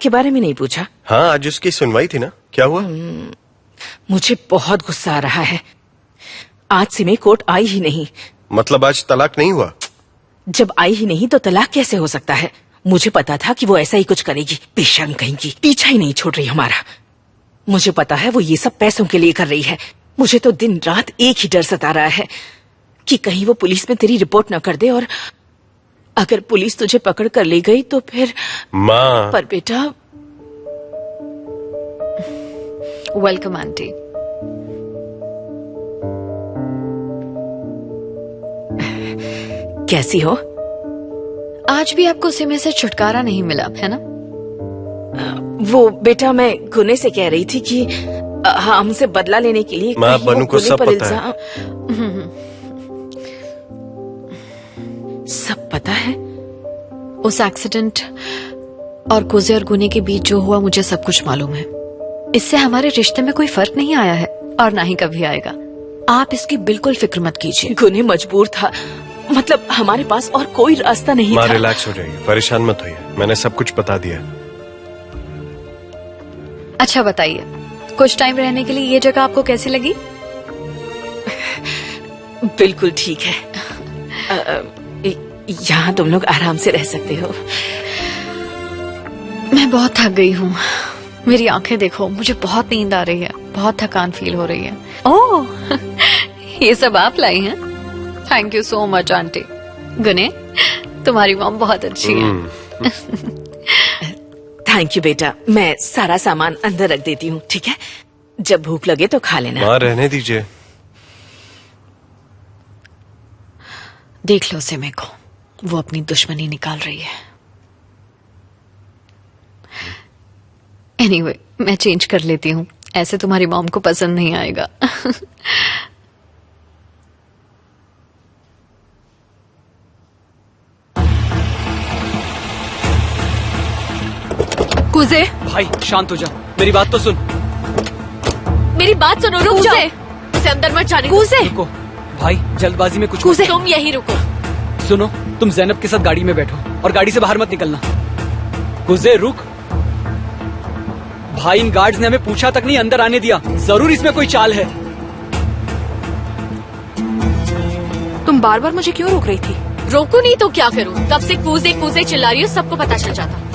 के बारे में नहीं पूछा? हाँ, आज उसकी सुनवाई थी ना, क्या हुआ? मुझे बहुत गुस्सा आ रहा है। आज सिमी कोर्ट आई ही नहीं। मतलब आज तलाक नहीं हुआ? जब आई ही नहीं तो तलाक कैसे हो सकता है? मुझे पता था कि वो ऐसा ही कुछ करेगी। बेशर्म कहेंगी, पीछा ही नहीं छोड़ रही हमारा। मुझे पता है वो ये सब पैसों के लिए कर रही है। मुझे तो दिन रात एक ही डर सता रहा है कि कहीं वो पुलिस में तेरी रिपोर्ट न कर दे, और अगर पुलिस तुझे पकड़ कर ले गई तो फिर। माँ। पर बेटा। Welcome aunty. कैसी हो? आज भी आपको सिमी से छुटकारा नहीं मिला है ना? वो बेटा, मैं गुने से कह रही थी कि हमसे बदला लेने के लिए माँ, बनू को सब पता है। सब पता है? उस एक्सीडेंट और कुजे और गुने के बीच जो हुआ, मुझे सब कुछ मालूम है। इससे हमारे रिश्ते में कोई फर्क नहीं आया है और ना ही कभी आएगा। आप इसकी बिल्कुल फिक्र मत कीजिए। गुने मजबूर था, मतलब हमारे पास और कोई रास्ता नहीं माँ, था। रिलैक्स हो जाइए, परेशान मत होइए, मैंने सब कुछ बता दिया। अच्छा बताइए, कुछ टाइम रहने के लिए ये जगह आपको कैसी लगी? बिल्कुल ठीक है। यहाँ तुम लोग आराम से रह सकते हो। मैं बहुत थक गई हूँ। मेरी आंखें देखो, मुझे बहुत नींद आ रही है, बहुत थकान फील हो रही है। ओह, ये सब आप लाई हैं? Thank you so much aunty. गुने, तुम्हारी मॉम बहुत अच्छी है। थैंक यू बेटा, मैं सारा सामान अंदर रख देती हूँ, ठीक है? जब भूख लगे तो खा लेना। माँ, रहने दीजिए। देख लो सिमी को, वो अपनी दुश्मनी निकाल रही है। एनीवे, मैं चेंज कर लेती हूँ, ऐसे तुम्हारी मॉम को पसंद नहीं आएगा। कुजे, भाई शांत हो जा, मेरी बात तो सुन। मेरी बात सुनो, रुक जाओ। इसे अंदर मत जाने। कुजे, रुको भाई, जल्दबाजी में कुछ कुजे, तुम यहीं रुको। सुनो, तुम जैनब के साथ गाड़ी में बैठो और गाड़ी से बाहर मत निकलना। कुजे रुक। भाई, इन गार्ड्स ने हमें पूछा तक नहीं अंदर आने दिया। जरूर इसमें कोई चाल है। तुम बार बार मुझे क्यों रोक रही थी? रोको नहीं तो क्या करूं? कब से कूजे कूजे चिल्ला रही हो, सबको पता चल जाता।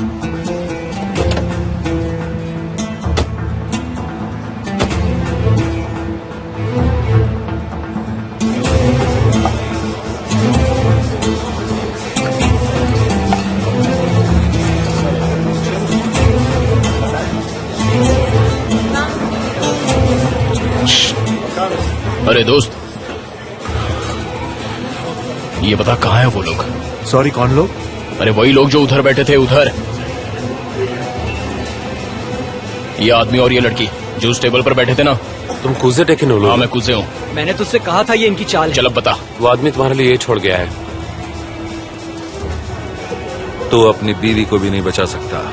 अरे दोस्त, ये बता कहाँ है वो लोग? सॉरी, कौन लोग? अरे वही लोग जो उधर बैठे थे, उधर। ये आदमी और ये लड़की जो उस टेबल पर बैठे थे ना। तुम कुजे टेकन हो? हाँ, मैं कुजे हूँ। मैंने तुझसे कहा था ये इनकी चाल है। चल अब बता। वो आदमी तुम्हारे लिए ये छोड़ गया है। तो अपनी बीवी को भी नहीं बचा सकता।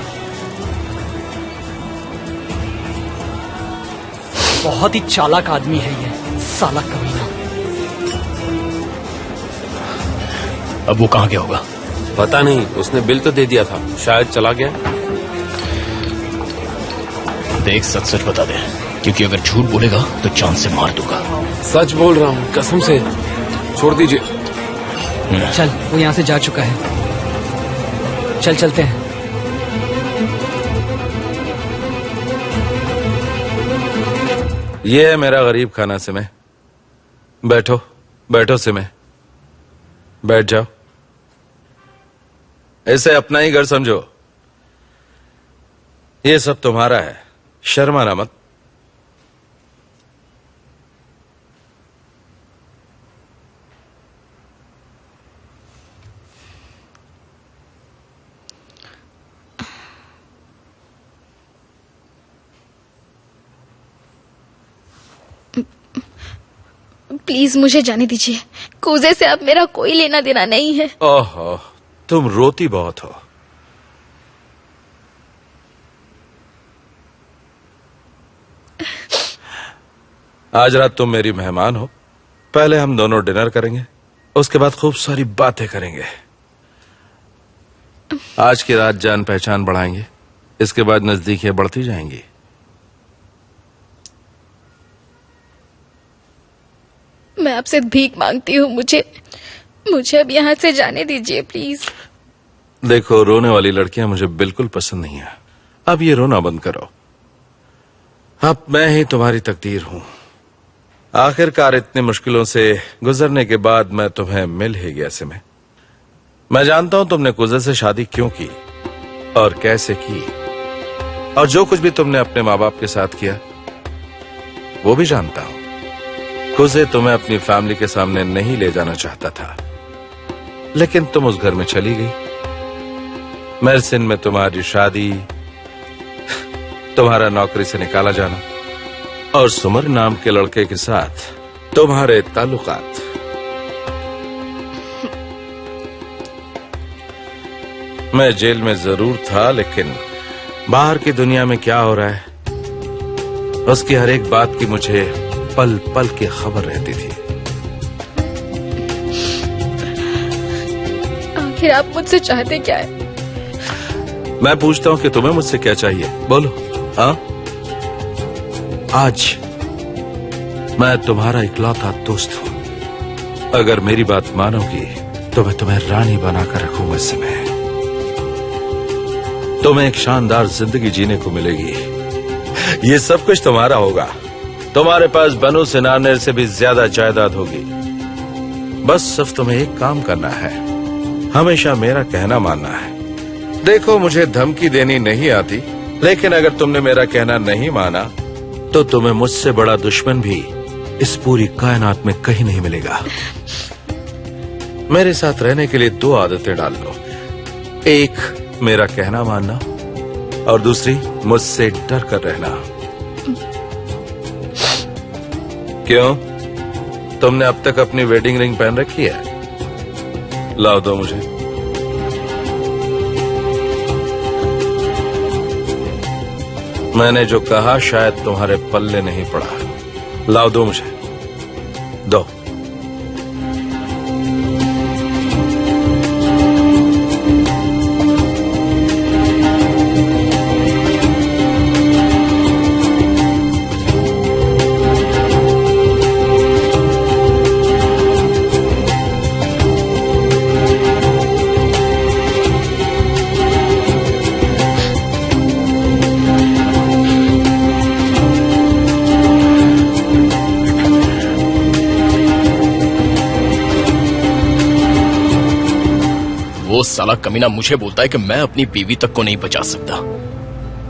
बहुत ही चालाक आदमी है ये, साला कमीना। अब वो कहाँ गया होगा? पता नहीं, उसने बिल तो दे दिया था, शायद चला गया। देख, सच सच बता दे, क्योंकि अगर झूठ बोलेगा तो जान से मार दूंगा। सच बोल रहा हूँ, कसम से। छोड़ दीजिए। चल, वो यहाँ से जा चुका है। चल चलते हैं। ये है मेरा गरीब खाना सिमे। बैठो बैठो सिमे, बैठ जाओ। ऐसे अपना ही घर समझो। ये सब तुम्हारा है, शर्माना मत। प्लीज मुझे जाने दीजिए। कुजे से अब मेरा कोई लेना देना नहीं है। ओहो, तुम रोती बहुत हो। आज रात तुम मेरी मेहमान हो। पहले हम दोनों डिनर करेंगे, उसके बाद खूब सारी बातें करेंगे। आज की रात जान पहचान बढ़ाएंगे, इसके बाद नजदीकियां बढ़ती जाएंगी। मैं आपसे भीख मांगती हूँ, मुझे अब यहाँ से जाने दीजिए प्लीज। देखो, रोने वाली लड़कियां मुझे बिल्कुल पसंद नहीं है। अब ये रोना बंद करो। अब मैं ही तुम्हारी तकदीर हूं। आखिरकार इतनी मुश्किलों से गुजरने के बाद मैं तुम्हें मिल ही गया। सिमे, मैं जानता हूं तुमने कुजे से शादी क्यों की और कैसे की, और जो कुछ भी तुमने अपने माँ बाप के साथ किया वो भी जानता हूं। कुजे तुम्हें अपनी फैमिली के सामने नहीं ले जाना चाहता था, लेकिन तुम उस घर में चली गई। मेरसिन में तुम्हारी शादी, तुम्हारा नौकरी से निकाला जाना और सुमर नाम के लड़के के साथ तुम्हारे ताल्लुकात। मैं जेल में जरूर था, लेकिन बाहर की दुनिया में क्या हो रहा है उसकी हर एक बात की मुझे पल पल की खबर रहती थी। आखिर आप मुझसे चाहते क्या है? मैं पूछता हूं कि तुम्हें मुझसे क्या चाहिए, बोलो। हाँ, आज मैं तुम्हारा इकलौता दोस्त हूं। अगर मेरी बात मानोगी तो मैं तुम्हें रानी बनाकर रखूंगा। समय तुम्हें एक शानदार जिंदगी जीने को मिलेगी। ये सब कुछ तुम्हारा होगा। तुम्हारे पास बनु सिनानेर से भी ज्यादा जायदाद होगी। बस सिर्फ तुम्हें एक काम करना है, हमेशा मेरा कहना मानना है। देखो, मुझे धमकी देनी नहीं आती, लेकिन अगर तुमने मेरा कहना नहीं माना तो तुम्हें मुझसे बड़ा दुश्मन भी इस पूरी कायनात में कहीं नहीं मिलेगा। मेरे साथ रहने के लिए 2 आदतें डाल लो। एक, मेरा कहना मानना, और दूसरी, मुझसे डर कर रहना। क्यों, तुमने अब तक अपनी वेडिंग रिंग पहन रखी है? लाओ दो मुझे। मैंने जो कहा शायद तुम्हारे पल्ले नहीं पड़ा। लाओ दो मुझे, दो। वो साला कमीना मुझे बोलता है कि मैं अपनी बीवी तक को नहीं बचा सकता।